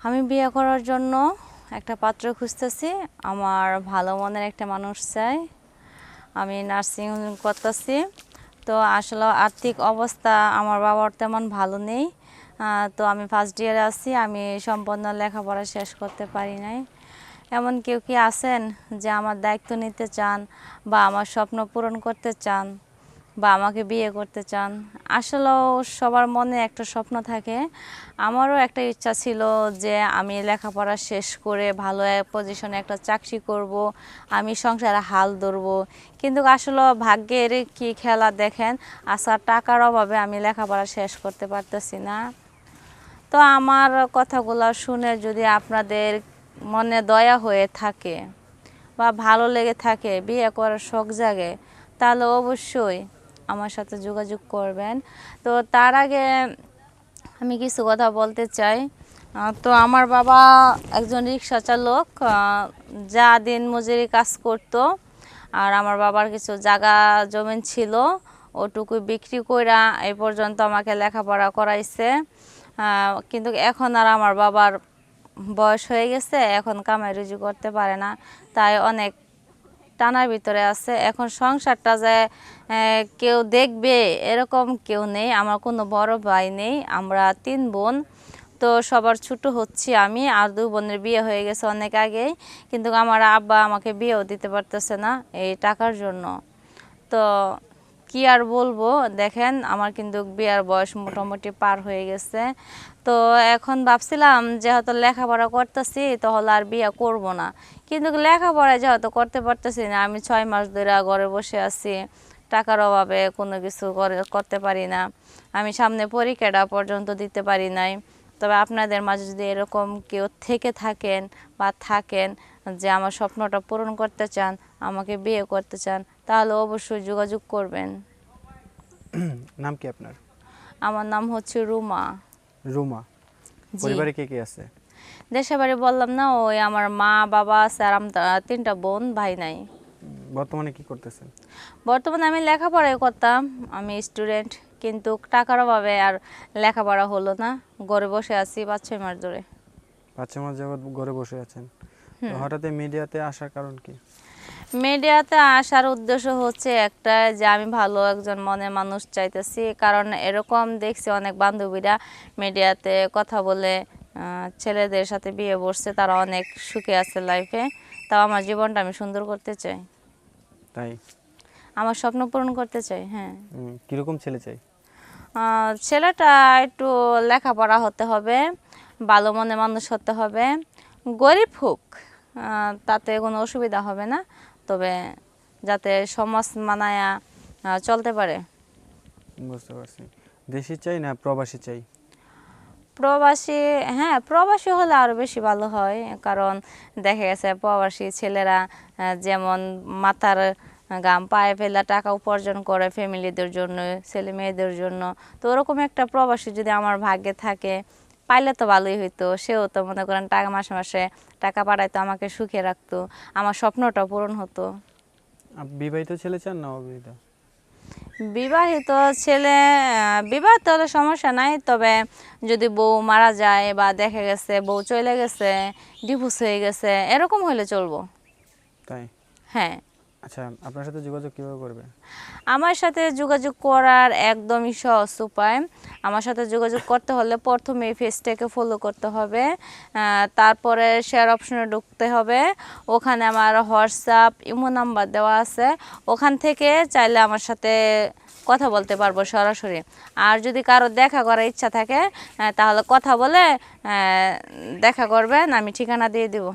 আমি বিয়ে করার জন্য একটা পাত্র খুঁজতেছি। আমার ভালো মনের একটা মানুষ চাই। আমি নার্সিং করতেছি। তো আসলে আর্থিক অবস্থা আমার বাবার তেমন ভালো নেই। তো আমি ফার্স্ট ইয়ারে আছি, আমি সম্পূর্ণ লেখাপড়া শেষ করতে পারি নাই। এমন কেউ কি আছেন যে আমার দায়িত্ব নিতে চান বা আমার স্বপ্ন পূরণ করতে চান বা আমাকে বিয়ে করতে চান? আসলেও সবার মনে একটা স্বপ্ন থাকে। আমারও একটা ইচ্ছা ছিল যে আমি লেখাপড়া শেষ করে ভালো এক পজিশনে একটা চাকরি করব, আমি সংসারে হাল ধরবো। কিন্তু আসলে ভাগ্যের কি খেলা দেখেন, আচ্ছা টাকার অভাবে আমি লেখাপড়া শেষ করতে পারতেছি না। তো আমার কথাগুলো শুনে যদি আপনাদের মনে দয়া হয়ে থাকে বা ভালো লেগে থাকে, বিয়ে করার শখ জাগে, তাহলে অবশ্যই আমার সাথে যোগাযোগ করবেন। তো তার আগে আমি কিছু কথা বলতে চাই। তো আমার বাবা একজন রিক্সা চালক, যা দিন মজুরি কাজ করতো। আর আমার বাবার কিছু জায়গা জমিন ছিল, ওটুকু বিক্রি কইরা এই পর্যন্ত আমাকে লেখাপড়া করাইছে। কিন্তু এখন আর আমার বাবার বয়স হয়ে গেছে, এখন কামাই রুজি করতে পারে না, তাই অনেক টানার ভিতরে আছে। এখন সংসারটা যে কেউ দেখবে এরকম কেউ নেই, আমার কোনো বড় ভাই নেই, আমরা 3 বোন। তো সবার ছোট হচ্ছি আমি, আর 2 বোনের বিয়ে হয়ে গেছে অনেক আগেই, কিন্তু আমার আব্বা আমাকে বিয়েও দিতে পারতেছে না এই টাকার জন্য। তো কি আর বলবো, দেখেন আমার কিন্তু বিয়ার বয়স মোটামুটি পার হয়ে গেছে। তো এখন ভাবছিলাম যেহেতু লেখাপড়া করতেছি তাহলে আর বিয়ে করব না, কিন্তু লেখাপড়া যেহেতু করতে পারতেছি না, আমি 6 মাস ধরে ঘরে বসে আছি, টাকার অভাবে কোনো কিছু করতে পারি না। আমি সামনে পরীক্ষাটা পর্যন্ত দিতে পারি নাই। তবে আপনাদের মাঝে যদি এরকম কেউ থেকে থাকেন বা থাকেন যে আমার স্বপ্নটা পূরণ করতে চান, আমাকে বিয়ে করতে চান, তাহলে অবশ্যই যোগাযোগ করবেন। নাম কি আপনার? আমার নাম হচ্ছে রুমা। রুমা। জি। পরিবারে কে কে আছে? দেশের বাড়ি বললাম না, ওই আমার মা বাবা আছে আর আমরা 3টা বোন, ভাই নাই। বর্তমানে কি করতেছেন? বর্তমানে আমি লেখাপড়াই করতাম, আমি স্টুডেন্ট, কিন্তু টাকার অভাবে আর লেখাপড়া হলো না। ঘরে বসে আছি 5-6 মাস ধরে। 5 মাস যাবত ঘরে বসে আছেন, তো হঠাৎ মিডিয়াতে আসার কারণ কি? মিডিয়াতে আসার উদ্দেশ্য হচ্ছে একটা, যে আমি ভালো একজন মনের মানুষ চাইতেছি। কারণ এরকম দেখছি অনেক বান্ধবীরা মিডিয়াতে কথা বলে ছেলেদের সাথে বিয়ে বসছে, তারা অনেক সুখে আছে লাইফে। তাও আমার জীবনটা আমি সুন্দর করতে চাই, তাই আমার স্বপ্ন পূরণ করতে চাই। হ্যাঁ। কিরকম ছেলে চাই? ছেলেটা একটু লেখাপড়া হতে হবে, ভালো মনে মানুষ হতে হবে, গরিব হোক তাতে কোনো অসুবিধা হবে না, তবে যাতে সমাজ মানায়া চলতে পারে। বুঝতে পারছি। দেশি চাই না প্রবাসী চাই? প্রবাসী, হ্যাঁ প্রবাসী হলে আরও বেশি ভালো হয়। কারণ দেখা গেছে প্রবাসী ছেলেরা যেমন মাথার ঘাম পায়ে ফেলা টাকা উপার্জন করে ফ্যামিলিদের জন্য, ছেলে মেয়েদের জন্য। তো ওরকম একটা প্রবাসী যদি আমার ভাগ্যে থাকে, পাইলে তো ভালোই হইতো। সেও তো মনে করেন টাকা মাসে মাসে টাকা পাঠাইতো, আমাকে সুখে রাখতো, আমার স্বপ্নটা পূরণ হতো। বিবাহিত ছেলে চান না অবিবাহিত? বিবাহিত ছেলে, বিবাহিত হলে সমস্যা নাই, তবে যদি বউ মারা যায় বা দেখা গেছে বউ চলে গেছে, ডিভোর্স হয়ে গেছে, এরকম হলে চলবো। তাই? হ্যাঁ। আচ্ছা, আপনার সাথে যোগাযোগ কিভাবে করবে? আমার সাথে যোগাযোগ করার একদমই সহজ উপায়। আমার সাথে যোগাযোগ করতে হলে প্রথমে এই পেজটাকে ফলো করতে হবে, তারপরে শেয়ার অপশনে ঢুকতে হবে। ওখানে আমার হোয়াটসঅ্যাপ ইমো নাম্বার দেওয়া আছে, ওখান থেকে চাইলে আমার সাথে কথা বলতে পারবো সরাসরি। আর যদি কারো দেখা করার ইচ্ছা থাকে তাহলে কথা বলে দেখা করবেন, আমি ঠিকানা দিয়ে দেবো।